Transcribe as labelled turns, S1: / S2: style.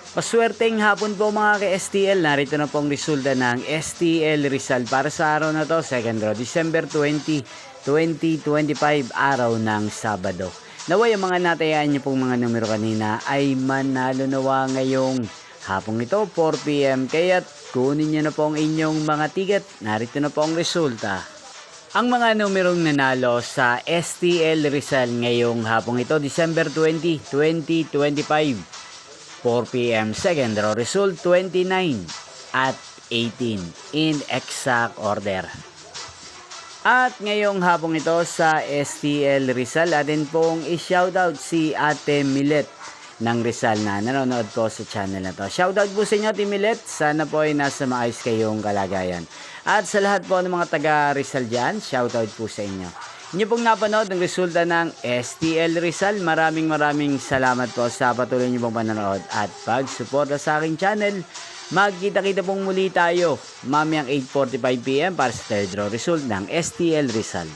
S1: Paswerteng hapon po mga ka-STL, narito na pong resulta ng STL Rizal para sa araw na to, second draw, December 20, 2025, araw ng Sabado. Naway ang mga natayaan niyo pong mga numero kanina ay manalo nawa ngayong hapong ito, 4 p.m. Kaya't kunin niyo na po ang inyong mga ticket, narito na po ang resulta. Ang mga numerong nanalo sa STL Rizal ngayong hapong ito, December 20, 2025, 4 p.m. Second draw result 29 at 18 in exact order. At ngayong hapong ito sa STL Rizal, atin pong i-shoutout si Ate Milet ng Rizal na nanonood po sa channel na to. Shoutout po sa inyo, Ate Milet. Sana po ay nasa maayos kayong kalagayan. At sa lahat po ng mga taga Rizal dyan, shoutout po sa inyo. Inyo pong napanood ang resulta ng STL Rizal. Maraming salamat po sa patuloy niyo pong panonood at pag-suporta sa aking channel. Magkita-kita pong muli tayo mamayang 8:45 p.m. para sa third draw result ng STL Rizal.